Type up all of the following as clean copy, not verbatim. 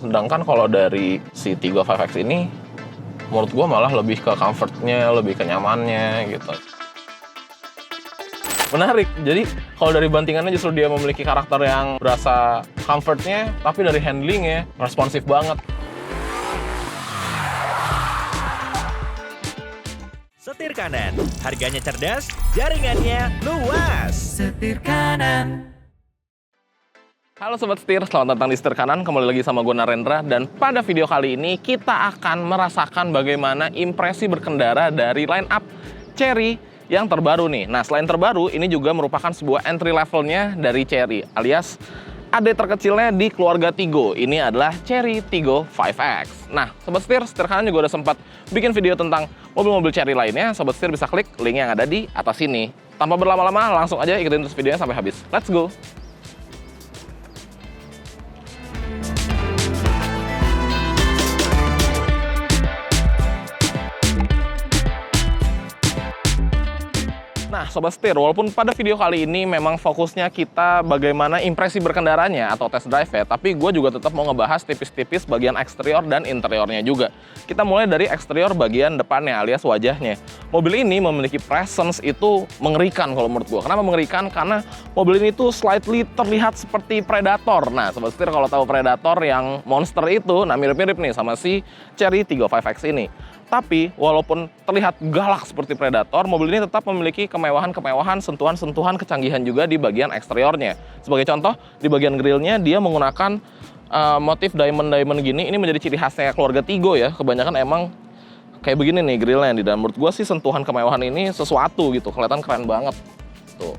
Sedangkan kalau dari si Tigo 5X ini, menurut gue malah lebih ke comfortnya, lebih ke nyamannya gitu. Menarik, jadi kalau dari bantingannya justru dia memiliki karakter yang berasa comfortnya, tapi dari handlingnya responsif banget. Setir kanan, harganya cerdas, jaringannya luas. Setir kanan. Halo Sobat Setir, selamat datang di Setir Kanan. Kembali lagi sama gue Narendra. Dan pada video kali ini kita akan merasakan bagaimana impresi berkendara dari line up Chery yang terbaru nih. Nah, selain terbaru, ini juga merupakan sebuah entry levelnya dari Chery, alias adik terkecilnya di keluarga Tigo. Ini adalah Chery Tigo 5X. Nah, Sobat Setir, Setir Kanan juga udah sempat bikin video tentang mobil-mobil Chery lainnya. Sobat Setir bisa klik link yang ada di atas sini. Tanpa berlama-lama, langsung aja ikutin terus videonya sampai habis. Let's go! Nah, Sobat Setir, walaupun pada video kali ini memang fokusnya kita bagaimana impresi berkendaranya atau test drive ya, tapi gue juga tetap mau ngebahas tipis-tipis bagian eksterior dan interiornya juga. Kita mulai dari eksterior bagian depannya alias wajahnya. Mobil ini memiliki presence itu mengerikan kalau menurut gue. Kenapa mengerikan? Karena mobil ini tuh slightly terlihat seperti Predator. Nah, Sobat Setir kalau tahu Predator yang monster itu, nah mirip-mirip nih sama si Chery Tigo 5X ini. Tapi, walaupun terlihat galak seperti Predator, mobil ini tetap memiliki kemewahan-kemewahan, sentuhan-sentuhan kecanggihan juga di bagian eksteriornya. Sebagai contoh, di bagian grillnya dia menggunakan motif diamond-diamond gini. Ini menjadi ciri khasnya keluarga Tigo ya. Kebanyakan emang kayak begini nih grillnya. Dan menurut gue sih sentuhan kemewahan ini sesuatu gitu. Kelihatan keren banget. Tuh.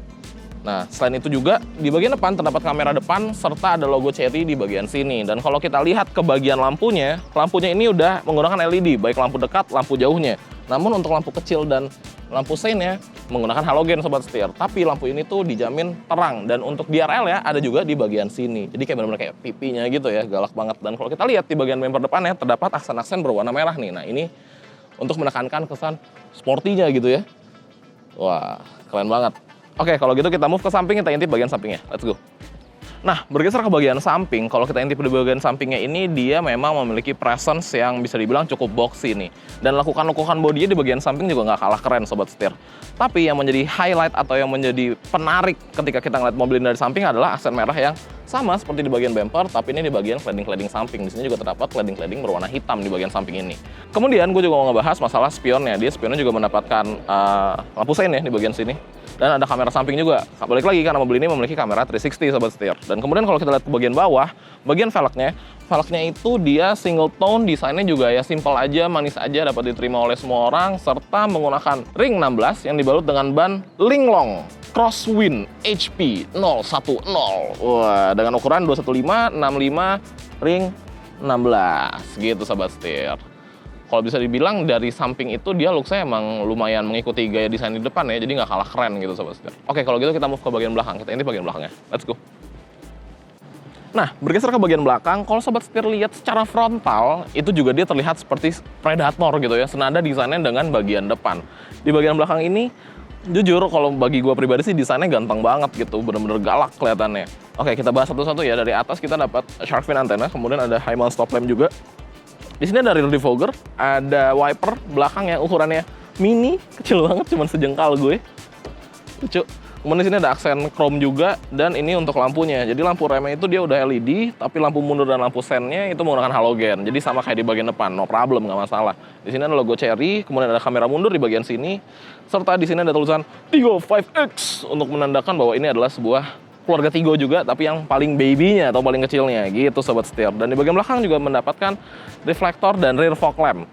Nah, selain itu juga di bagian depan terdapat kamera depan serta ada logo Chery di bagian sini. Dan kalau kita lihat ke bagian lampunya ini udah menggunakan LED, baik lampu dekat, lampu jauhnya. Namun untuk lampu kecil dan lampu seinnya menggunakan halogen Sobat Setir. Tapi lampu ini tuh dijamin terang dan untuk DRL ya ada juga di bagian sini. Jadi kayak benar-benar kayak pipinya gitu ya, galak banget. Dan kalau kita lihat di bagian bumper depannya terdapat aksen-aksen berwarna merah nih. Nah, ini untuk menekankan kesan sportinya gitu ya. Wah, keren banget. Oke, kalau gitu kita move ke samping, kita intip bagian sampingnya. Let's go. Nah, bergeser ke bagian samping, kalau kita intip di bagian sampingnya ini, dia memang memiliki presence yang bisa dibilang cukup boxy nih. Dan lekukan-lekukan bodinya di bagian samping juga nggak kalah keren, Sobat Setir. Tapi yang menjadi highlight atau yang menjadi penarik ketika kita ngeliat mobil ini dari samping adalah aksen merah yang sama seperti di bagian bumper, tapi ini di bagian cladding-cladding samping. Di sini juga terdapat cladding-cladding berwarna hitam di bagian samping ini. Kemudian gue juga mau ngebahas masalah spionnya. Dia spionnya juga mendapatkan lampu sein ya di bagian sini. Dan ada kamera samping juga. Balik lagi karena mobil ini memiliki kamera 360 Sobat Setir. Dan kemudian kalau kita lihat ke bagian bawah, bagian velgnya itu dia single tone, desainnya juga ya simple aja, manis aja, dapat diterima oleh semua orang, serta menggunakan ring 16 yang dibalut dengan ban Linglong Crosswind HP 010. Wah, dengan ukuran 215 65 ring 16 gitu Sobat Setir. Kalau bisa dibilang dari samping itu dia looks-nya emang lumayan mengikuti gaya desain di depan ya, jadi nggak kalah keren gitu Sobat Setir. Oke, kalau gitu kita move ke bagian belakang, kita intip bagian belakangnya. Let's go. Nah, bergeser ke bagian belakang, kalau Sobat Setir lihat secara frontal, itu juga dia terlihat seperti Predator gitu ya, senada desainnya dengan bagian depan. Di bagian belakang ini, jujur kalau bagi gue pribadi sih desainnya ganteng banget gitu, bener-bener galak kelihatannya. Oke, kita bahas satu-satu ya. Dari atas kita dapat shark fin antena, kemudian ada high mount stop lamp juga. Di sini ada rear defogger, ada wiper belakang yang ukurannya mini, kecil banget, cuma sejengkal gue. Lucu. Kemudian di sini ada aksen chrome juga, dan ini untuk lampunya. Jadi lampu remnya itu dia udah LED, tapi lampu mundur dan lampu sennya itu menggunakan halogen. Jadi sama kayak di bagian depan, no problem, nggak masalah. Di sini ada logo Chery, kemudian ada kamera mundur di bagian sini, serta di sini ada tulisan Tigo 5X untuk menandakan bahwa ini adalah sebuah keluarga Tigo juga, tapi yang paling baby-nya atau paling kecilnya gitu Sobat Setir. Dan di bagian belakang juga mendapatkan reflektor dan rear fog lamp.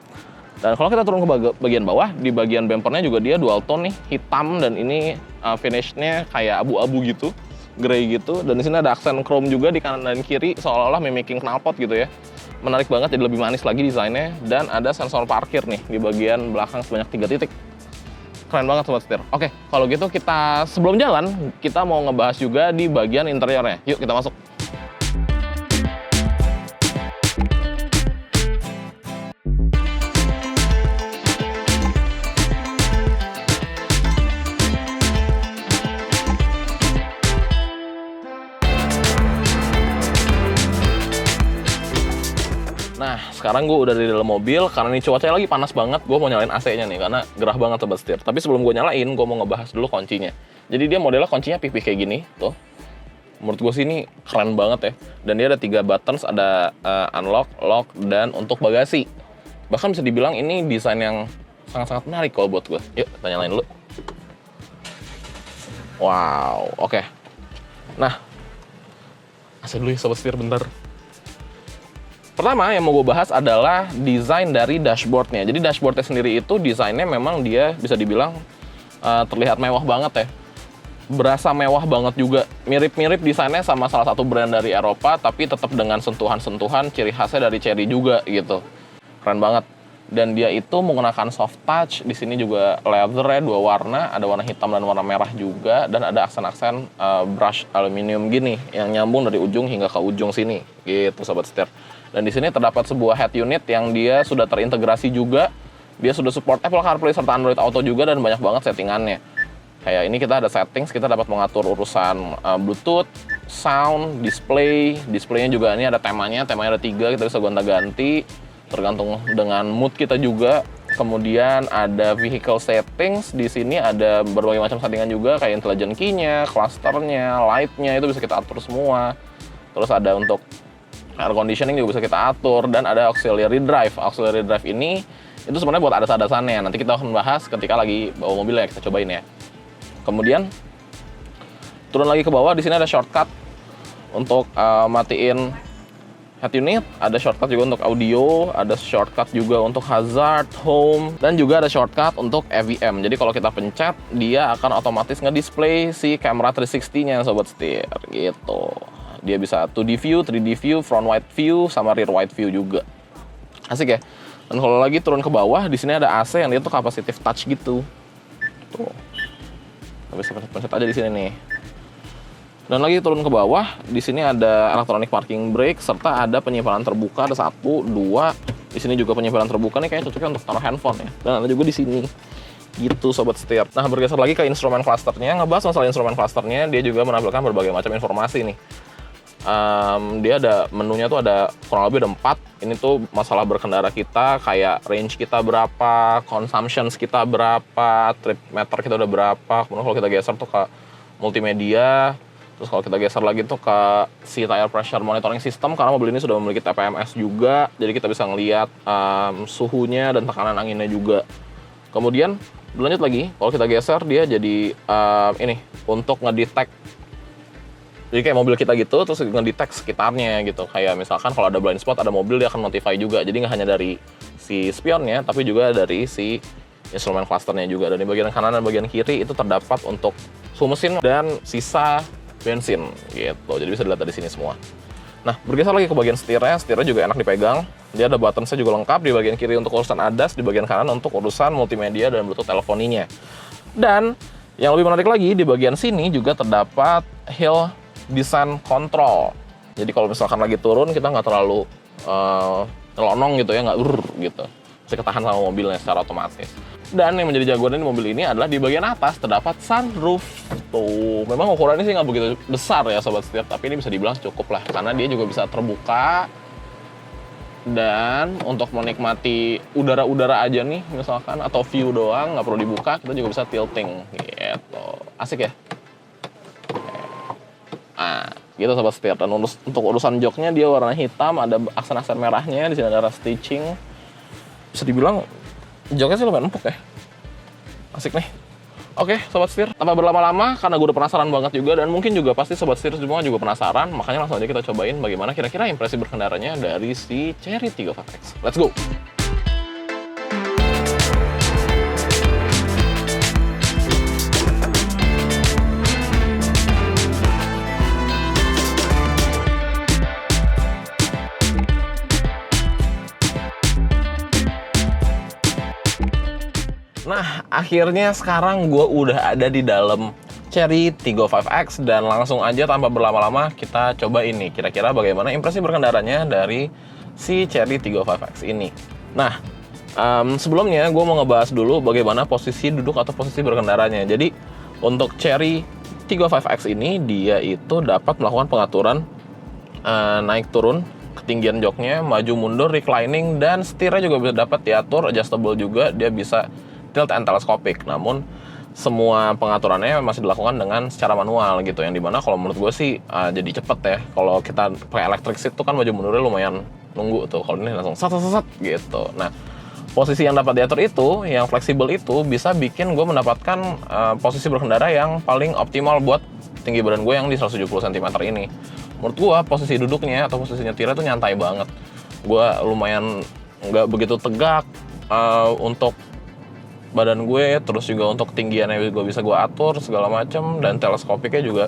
Dan kalau kita turun ke bagian bawah, di bagian bumpernya juga dia dual tone nih, hitam, dan ini finishnya kayak abu-abu gitu, grey gitu. Dan di sini ada aksen chrome juga di kanan dan kiri, seolah-olah mimicking knalpot gitu ya. Menarik banget, jadi lebih manis lagi desainnya. Dan ada sensor parkir nih di bagian belakang sebanyak 3 titik. Keren banget Sobat Setir. Oke, kalau gitu kita sebelum jalan, kita mau ngebahas juga di bagian interiornya. Yuk kita masuk. Nah, sekarang gue udah di dalam mobil, karena ini cuacanya lagi panas banget, gue mau nyalain AC-nya nih, karena gerah banget sobat setir. Tapi sebelum gue nyalain, gue mau ngebahas dulu kuncinya. Jadi dia modelnya kuncinya pipih kayak gini, tuh. Menurut gue sih ini keren banget ya. Dan dia ada 3 buttons, ada unlock, lock, dan untuk bagasi. Bahkan bisa dibilang ini desain yang sangat-sangat menarik kalau buat gue. Yuk, kita nyalain dulu. Wow, oke. Nah, AC dulu ya sobat setir bentar. Pertama yang mau gue bahas adalah desain dari dashboardnya. Jadi dashboardnya sendiri itu desainnya memang dia bisa dibilang terlihat mewah banget ya. Berasa mewah banget juga. Mirip-mirip desainnya sama salah satu brand dari Eropa, tapi tetap dengan sentuhan-sentuhan ciri khasnya dari Chery juga gitu. Keren banget. Dan dia itu menggunakan soft touch. Di sini juga leather-nya 2 warna, ada warna hitam dan warna merah juga, dan ada aksen-aksen brush aluminium gini yang nyambung dari ujung hingga ke ujung sini. Gitu sobat setir. Dan di sini terdapat sebuah head unit yang dia sudah terintegrasi juga. Dia sudah support Apple CarPlay serta Android Auto juga, dan banyak banget settingannya. Kayak ini kita ada settings, kita dapat mengatur urusan Bluetooth, sound, display. Displaynya juga ini ada temanya ada 3, kita bisa gonta-ganti tergantung dengan mood kita juga. Kemudian ada vehicle settings, di sini ada berbagai macam settingan juga kayak intelligent key-nya, clusternya, light-nya itu bisa kita atur semua. Terus ada untuk air conditioning juga bisa kita atur, dan ada auxiliary drive. Auxiliary drive ini itu sebenarnya buat adas-adasannya. Nanti kita akan bahas ketika lagi bawa mobil ya, kita cobain ya. Kemudian turun lagi ke bawah, di sini ada shortcut untuk matiin head unit, ada shortcut juga untuk audio, ada shortcut juga untuk hazard, home, dan juga ada shortcut untuk EVM. Jadi kalau kita pencet, dia akan otomatis nge-display si kamera 360-nya sobat setir gitu. Dia bisa 2D view, 3D view, front wide view, sama rear wide view juga. Asik ya. Dan kalau lagi turun ke bawah, di sini ada AC yang dia tuh capacitive touch gitu. Tuh. Tapi saya pencet aja di sini nih. Dan lagi turun ke bawah, di sini ada electronic parking brake serta ada penyimpanan terbuka, ada 1, 2. Di sini juga penyimpanan terbuka nih kayaknya cocoknya untuk taruh handphone ya. Dan ada juga di sini. Gitu sobat setir. Nah, bergeser lagi ke instrumen clusternya. Ngebahas masalah instrumen clusternya, dia juga menampilkan berbagai macam informasi nih. Dia ada menunya tuh ada kurang lebih ada 4. Ini tuh masalah berkendara kita, kayak range kita berapa, consumptions kita berapa, trip meter kita udah berapa. Kemudian kalau kita geser tuh ke multimedia, terus kalau kita geser lagi tuh ke si tire pressure monitoring system, karena mobil ini sudah memiliki TPMS juga, jadi kita bisa ngelihat suhunya dan tekanan anginnya juga. Kemudian lanjut lagi, kalau kita geser dia jadi ini untuk ngedetect. Jadi kayak mobil kita gitu, terus ngedetect sekitarnya gitu. Kayak misalkan kalau ada blind spot, ada mobil, dia akan notify juga. Jadi nggak hanya dari si spionnya, tapi juga dari si instrumen clusternya juga. Dan di bagian kanan dan bagian kiri itu terdapat untuk suhu mesin dan sisa bensin gitu. Jadi bisa dilihat dari sini semua. Nah, bergeser lagi ke bagian setirnya juga enak dipegang. Dia ada buttons-nya juga lengkap, di bagian kiri untuk urusan ADAS, di bagian kanan untuk urusan multimedia dan Bluetooth telefoninya. Dan yang lebih menarik lagi, di bagian sini juga terdapat hill descent control. Jadi kalau misalkan lagi turun, kita nggak terlalu nyelonong gitu ya, nggak gitu. Bisa ketahan sama mobilnya secara otomatis. Dan yang menjadi jagoan di mobil ini adalah di bagian atas terdapat sunroof. Tuh, memang ukurannya sih nggak begitu besar ya sobat setir, tapi ini bisa dibilang cukup lah, karena dia juga bisa terbuka. Dan untuk menikmati udara-udara aja nih misalkan, atau view doang, nggak perlu dibuka, kita juga bisa tilting gitu. Asik ya. Nah, gitu sobat setir. Dan untuk urusan joknya dia warna hitam, ada aksen-aksen merahnya, di sini ada stitching. Bisa dibilang joknya sih lumayan empuk ya. Asik nih. Oke, sobat setir, tanpa berlama-lama karena gue udah penasaran banget juga, dan mungkin juga pasti sobat setir semua juga penasaran, makanya langsung aja kita cobain bagaimana kira-kira impresi berkendaranya dari si Chery Tiggo 5X. Let's go. Nah, akhirnya sekarang gue udah ada di dalam Chery Tiggo 5X, dan langsung aja tanpa berlama-lama kita coba ini. Kira-kira bagaimana impresi berkendaranya dari si Chery Tiggo 5X ini. Nah, sebelumnya gue mau ngebahas dulu bagaimana posisi duduk atau posisi berkendaranya. Jadi, untuk Chery Tiggo 5X ini, dia itu dapat melakukan pengaturan naik turun ketinggian joknya, maju mundur, reclining, dan setirnya juga bisa dapat diatur, adjustable juga, dia bisa tilt and telescopic. Namun semua pengaturannya masih dilakukan dengan secara manual gitu, yang dimana kalau menurut gue sih jadi cepet ya. Kalau kita pakai electric seat tuh kan maju mundurnya lumayan nunggu tuh, kalau ini langsung sat gitu. Nah, posisi yang dapat diatur itu, yang fleksibel itu bisa bikin gue mendapatkan posisi berkendara yang paling optimal buat tinggi badan gue yang di 170 cm ini. Menurut gue posisi duduknya atau posisi nyetirnya tuh nyantai banget. Gue lumayan nggak begitu tegak untuk badan gue, terus juga untuk tinggiannya gue bisa gue atur segala macam, dan teleskopiknya juga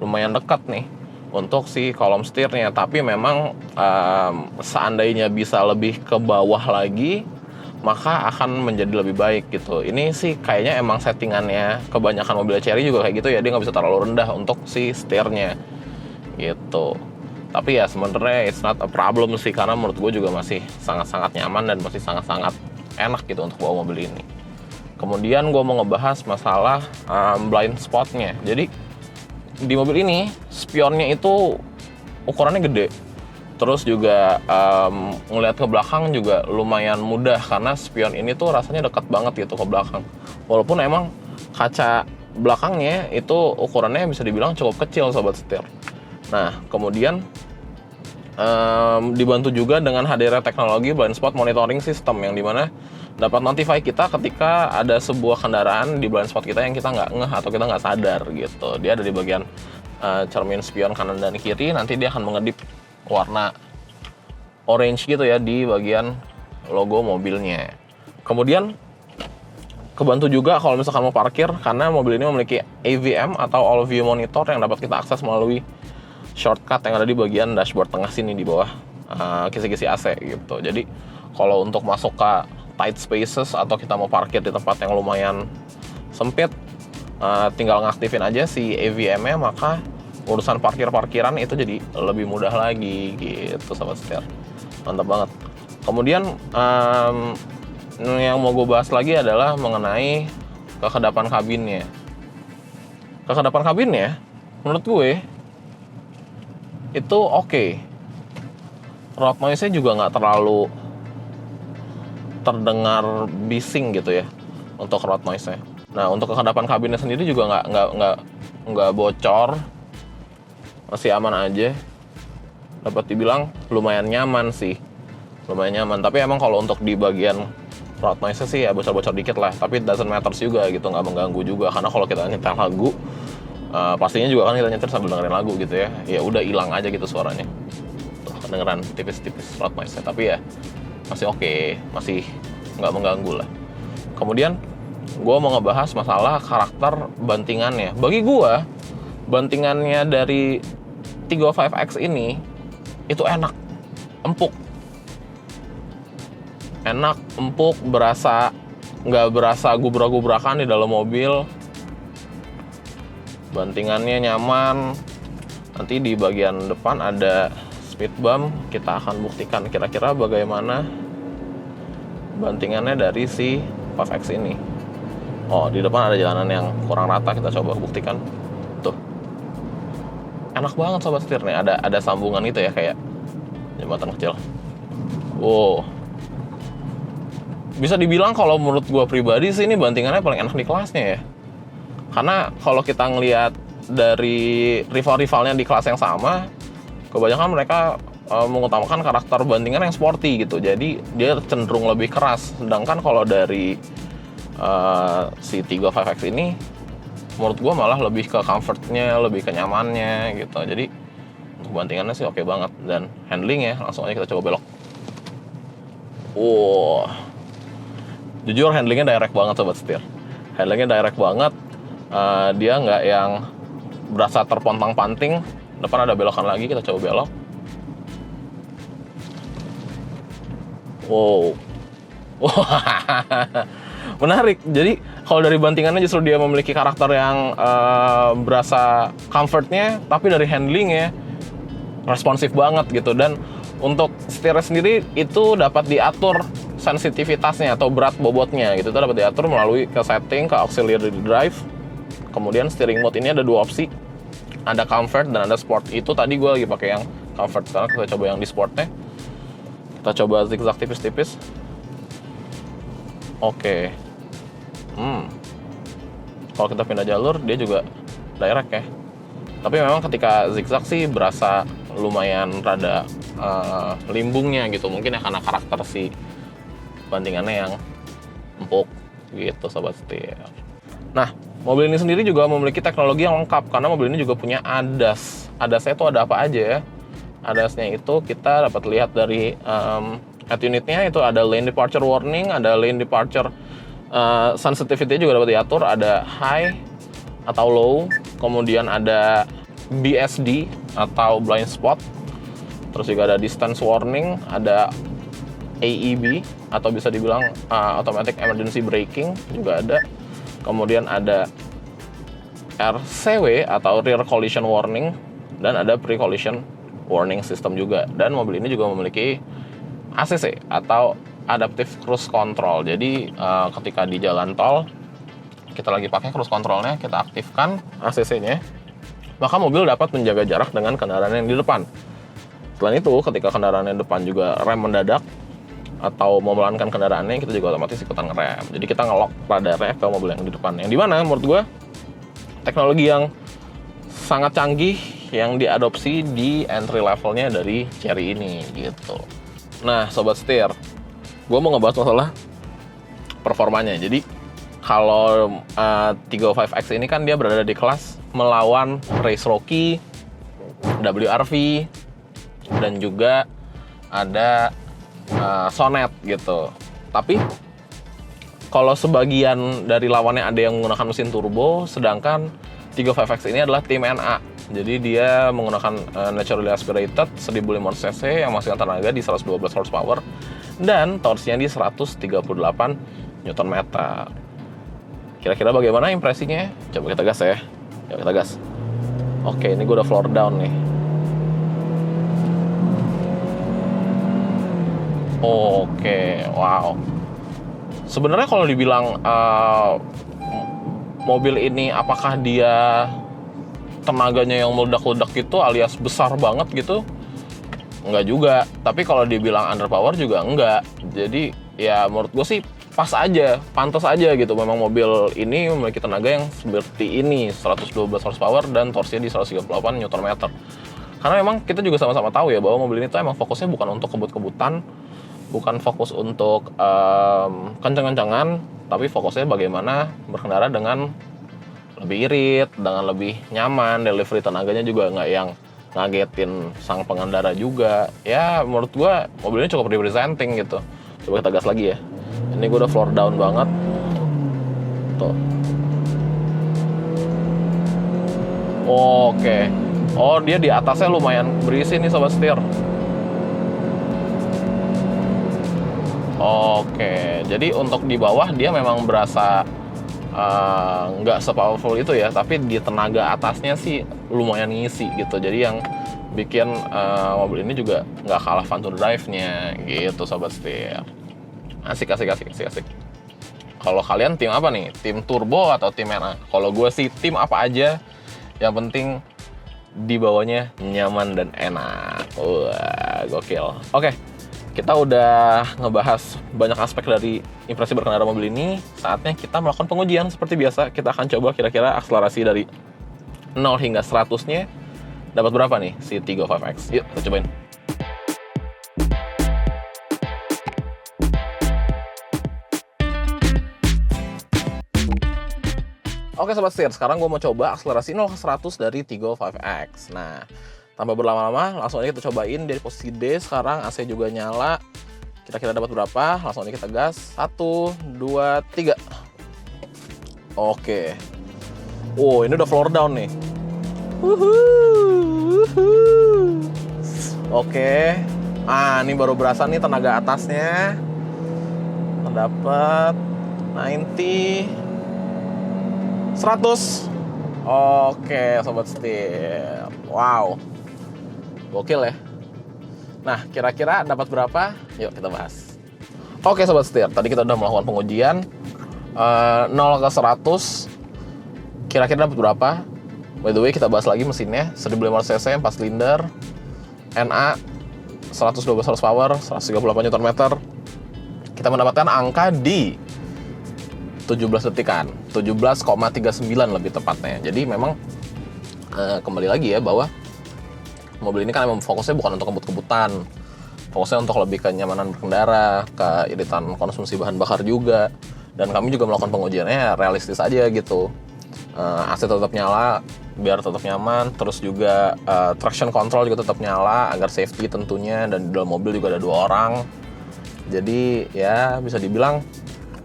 lumayan dekat nih untuk si kolom setirnya. Tapi memang seandainya bisa lebih ke bawah lagi, maka akan menjadi lebih baik gitu. Ini sih kayaknya emang settingannya kebanyakan mobil Chery juga kayak gitu ya, dia nggak bisa terlalu rendah untuk si setirnya gitu. Tapi ya sebenarnya it's not a problem sih, karena menurut gue juga masih sangat-sangat nyaman dan masih sangat-sangat enak gitu untuk bawa mobil ini. Kemudian gue mau ngebahas masalah blind spotnya. Jadi di mobil ini spionnya itu ukurannya gede. Terus juga ngelihat ke belakang juga lumayan mudah, karena spion ini tuh rasanya dekat banget gitu ke belakang. Walaupun emang kaca belakangnya itu ukurannya bisa dibilang cukup kecil sobat setir. Nah, kemudian dibantu juga dengan hadirnya teknologi blind spot monitoring system, yang dimana dapat notify kita ketika ada sebuah kendaraan di blind spot kita yang kita nggak ngeh atau kita nggak sadar gitu. Dia ada di bagian cermin spion kanan dan kiri, nanti dia akan mengedip warna orange gitu ya di bagian logo mobilnya. Kemudian kebantu juga kalau misalkan mau parkir, karena mobil ini memiliki AVM atau All View Monitor yang dapat kita akses melalui shortcut yang ada di bagian dashboard tengah sini di bawah kisi-kisi AC gitu. Jadi kalau untuk masuk ke tight spaces atau kita mau parkir di tempat yang lumayan sempit, tinggal ngaktifin aja si AVM-nya, maka urusan parkiran itu jadi lebih mudah lagi gitu sobat setir. Mantap banget. Kemudian yang mau gue bahas lagi adalah mengenai kekedapan kabinnya. Kekedapan kabinnya menurut gue itu oke. Road noise-nya juga nggak terlalu terdengar bising gitu ya untuk road noise-nya. Nah, untuk kekedapan kabinnya sendiri juga nggak bocor, masih aman aja. Dapat dibilang lumayan nyaman sih, lumayan nyaman. Tapi emang kalau untuk di bagian road noise-nya sih ya bocor-bocor dikit lah. Tapi it doesn't matter juga gitu, nggak mengganggu juga. Karena kalau kita nyetel lagu, pastinya juga kan kita nyetir sambil dengerin lagu gitu ya. Ya udah hilang aja gitu suaranya. Tuh kedengeran tipis-tipis road noise-nya. Tapi ya masih oke, masih nggak mengganggu lah. Kemudian gue mau ngebahas masalah karakter bantingannya. Bagi gue, bantingannya dari Tiggo 5X ini itu enak, empuk. Enak, empuk, nggak berasa gubrak-gubrakan di dalam mobil. Bantingannya nyaman. Nanti di bagian depan ada speed bump, kita akan buktikan kira-kira bagaimana bantingannya dari si 5X ini. Oh, di depan ada jalanan yang kurang rata, kita coba buktikan. Tuh. Enak banget sobat setir nih, ada sambungan itu ya kayak jembatan kecil. Wow. Bisa dibilang kalau menurut gua pribadi sih ini bantingannya paling enak di kelasnya ya. Karena kalau kita ngelihat dari rival-rivalnya di kelas yang sama, kebanyakan mereka mengutamakan karakter bantingan yang sporty gitu. Jadi dia cenderung lebih keras. Sedangkan kalau dari si Tiggo 5X ini, menurut gue malah lebih ke comfortnya, lebih ke nyamannya gitu. Jadi untuk bantingannya sih oke banget. Dan handling ya, langsung aja kita coba belok. Jujur handlingnya direct banget sobat setir. Handlingnya direct banget. Dia nggak yang berasa terpontang-panting. Depan ada belokan lagi, kita coba belok. Wow. Menarik. Jadi kalau dari bantingannya justru dia memiliki karakter yang berasa comfortnya, tapi dari handlingnya responsif banget gitu. Dan untuk setirnya sendiri itu dapat diatur sensitivitasnya atau berat bobotnya gitu. Itu dapat diatur melalui ke setting, ke auxiliary drive. Kemudian steering mode ini ada dua opsi. Ada comfort dan ada sport. Itu tadi gue lagi pakai yang comfort, karena kita coba yang di sportnya. Kita coba zigzag tipis-tipis. Oke. Kalau kita pindah jalur, dia juga direct ya. Tapi memang ketika zigzag sih berasa lumayan rada limbungnya gitu. Mungkin ya karena karakter si bantingannya yang empuk gitu sobat setir. Nah, mobil ini sendiri juga memiliki teknologi yang lengkap karena mobil ini juga punya ADAS. ADAS-nya itu ada apa aja ya? ADAS-nya itu kita dapat lihat dari head unitnya itu ada lane departure warning, ada lane departure sensitivity juga dapat diatur, ada high atau low, kemudian ada BSD atau blind spot, terus juga ada distance warning, ada AEB atau bisa dibilang automatic emergency braking juga ada, kemudian ada RCW atau rear collision warning, dan ada pre-collision warning system juga. Dan mobil ini juga memiliki ACC atau adaptive cruise control. Jadi ketika di jalan tol kita lagi pakai cruise controlnya, kita aktifkan ACC-nya, maka mobil dapat menjaga jarak dengan kendaraan yang di depan. Selain itu, ketika kendaraan yang depan juga rem mendadak atau mau melankan kendaraannya, kita juga otomatis ikutan ngerem. Jadi kita ngelok radarnya ke mobil yang di depan. Yang dimana menurut gue teknologi yang sangat canggih yang diadopsi di entry levelnya dari Chery ini gitu. Nah sobat setir, gue mau ngebahas masalah performanya. Jadi kalau 305X ini kan dia berada di kelas melawan Race Rocky, WRV, dan juga ada Sonet gitu. Tapi kalau sebagian dari lawannya ada yang menggunakan mesin turbo, sedangkan 305X ini adalah tim NA. Jadi dia menggunakan naturally aspirated 1500 cc yang menghasilkan tenaga di 112 horsepower dan torsinya di 138 Nm. Kira-kira bagaimana impresinya? Coba kita gas ya. Coba kita gas. Oke, ini gue udah floor down nih. Oke, wow. Sebenarnya kalau dibilang mobil ini apakah dia tenaganya yang meledak-ledak gitu alias besar banget gitu? Enggak juga. Tapi kalau dibilang underpower juga enggak. Jadi ya menurut gue sih pas aja, pantas aja gitu. Memang mobil ini memiliki tenaga yang seperti ini, 112 horsepower dan torsinya di 138 Nm. Karena memang kita juga sama-sama tahu ya bahwa mobil ini tuh emang fokusnya bukan untuk kebut-kebutan, bukan fokus untuk kencang-kencangan, tapi fokusnya bagaimana berkendara dengan lebih irit, dengan lebih nyaman, delivery tenaganya juga nggak yang ngagetin sang pengendara juga. Ya menurut gua mobil ini cukup representing gitu. Coba kita gas lagi ya. Ini gua udah floor down banget. Tuh. Oke. Oh dia di atasnya lumayan berisi nih sobat setir. Oke, jadi untuk di bawah dia memang berasa nggak sepowerful itu ya, tapi di tenaga atasnya sih lumayan ngisi gitu. Jadi yang bikin mobil ini juga nggak kalah fun to drive-nya gitu sobat setir. Asik. Kalau kalian tim apa nih? Tim turbo atau tim NA? Kalau gue sih tim apa aja, yang penting di bawahnya nyaman dan enak. Wah, gokil. Oke. Kita udah ngebahas banyak aspek dari impresi berkendara mobil ini. Saatnya kita melakukan pengujian seperti biasa. Kita akan coba kira-kira akselerasi dari 0 hingga 100-nya dapat berapa nih si 305X. Yuk, kita cobain. Oke sobat setir, sekarang gue mau coba akselerasi 0 ke 100 dari 305X. Nah, tanpa berlama-lama, langsung aja kita cobain dari posisi D. Sekarang AC juga nyala. Kira-kira dapat berapa? Langsung aja kita gas. 1, 2, 3. Oke. Oh, ini udah floor down nih. Oke. Ini baru berasa nih tenaga atasnya. Dapat 90, 100. Oke, sobat setir. Wow. Gokil ya. Nah, kira-kira dapat berapa? Yuk kita bahas. Oke sobat setir, tadi kita udah melakukan pengujian 0 ke 100. Kira-kira dapat berapa? By the way, kita bahas lagi mesinnya. 1500 cc, 4 silinder, NA, 112 horsepower, 138 Nm. Kita mendapatkan angka di 17 detikan, 17,39 lebih tepatnya. Jadi memang kembali lagi ya bahwa mobil ini kan memang fokusnya bukan untuk kebut-kebutan, fokusnya untuk lebih kenyamanan berkendara, keiritan konsumsi bahan bakar juga. Dan kami juga melakukan pengujiannya realistis aja gitu. AC tetap nyala biar tetap nyaman, terus juga traction control juga tetap nyala agar safety tentunya, dan di dalam mobil juga ada 2 orang. Jadi ya bisa dibilang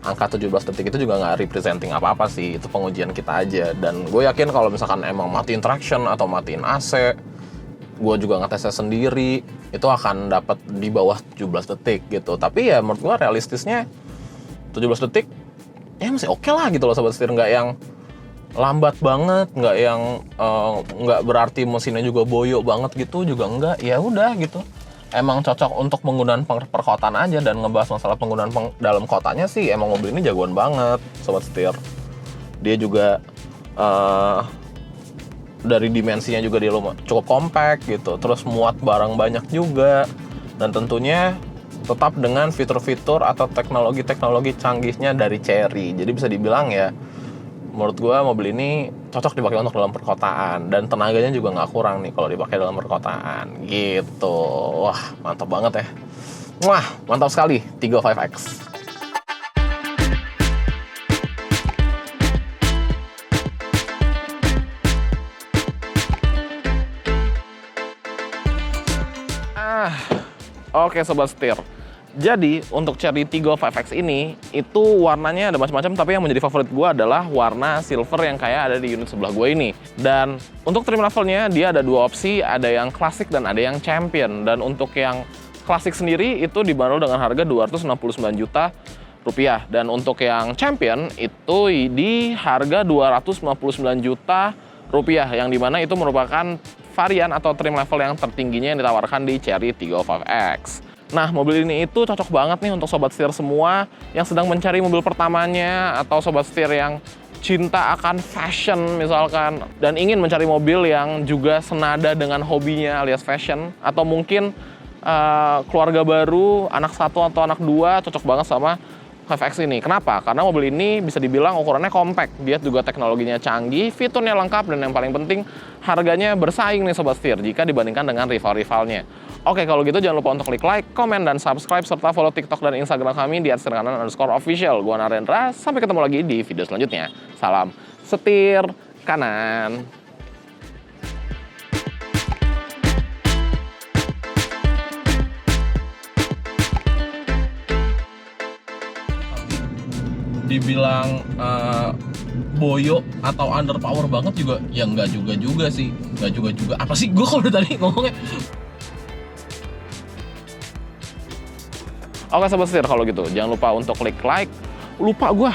angka 17 detik itu juga nggak representing apa-apa sih, itu pengujian kita aja. Dan gue yakin kalau misalkan emang matiin traction atau matiin AC, gue juga ngetesnya sendiri, itu akan dapat di bawah 17 detik gitu. Tapi ya menurut gue realistisnya 17 detik ya masih oke lah gitu loh sobat setir, nggak yang lambat banget, nggak yang nggak berarti mesinnya juga boyo banget gitu juga enggak. Ya udah gitu, emang cocok untuk penggunaan perkotaan aja. Dan ngebahas masalah penggunaan dalam kotanya sih, emang mobil ini jagoan banget sobat setir. Dia juga dari dimensinya juga dia cukup compact gitu, terus muat barang banyak juga, dan tentunya tetap dengan fitur-fitur atau teknologi-teknologi canggihnya dari Chery. Jadi bisa dibilang ya, menurut gue mobil ini cocok dipakai untuk dalam perkotaan, dan tenaganya juga nggak kurang nih kalau dipakai dalam perkotaan gitu. Wah, mantap banget ya. Wah, mantap sekali Tigo 5X. Oke sobat setir. Jadi untuk Chery Tigo 5X ini itu warnanya ada macam-macam, tapi yang menjadi favorit gue adalah warna silver yang kayak ada di unit sebelah gue ini. Dan untuk trim levelnya dia ada 2 opsi, ada yang klasik dan ada yang champion. Dan untuk yang klasik sendiri itu dibanderol dengan harga 269 juta rupiah, dan untuk yang champion itu di harga 259 juta rupiah, yang dimana itu merupakan varian atau trim level yang tertingginya yang ditawarkan di Chery Tigo 5X. Nah, mobil ini itu cocok banget nih untuk sobat setir semua yang sedang mencari mobil pertamanya, atau sobat setir yang cinta akan fashion misalkan, dan ingin mencari mobil yang juga senada dengan hobinya alias fashion, atau mungkin keluarga baru, anak 1 atau anak 2, cocok banget sama 5X ini. Kenapa? Karena mobil ini bisa dibilang ukurannya compact, dia juga teknologinya canggih, fiturnya lengkap, dan yang paling penting harganya bersaing nih sobat setir jika dibandingkan dengan rival-rivalnya. Oke, kalau gitu jangan lupa untuk klik like, komen, dan subscribe, serta follow TikTok dan Instagram kami di @setirkanan_official. Gua Narendra, sampai ketemu lagi di video selanjutnya. Salam setir kanan. Dibilang boyo atau underpower banget juga ya nggak juga sih, nggak juga apa sih gue kalau tadi ngomongnya. Oke sobat setir, kalau gitu jangan lupa untuk klik like, lupa gue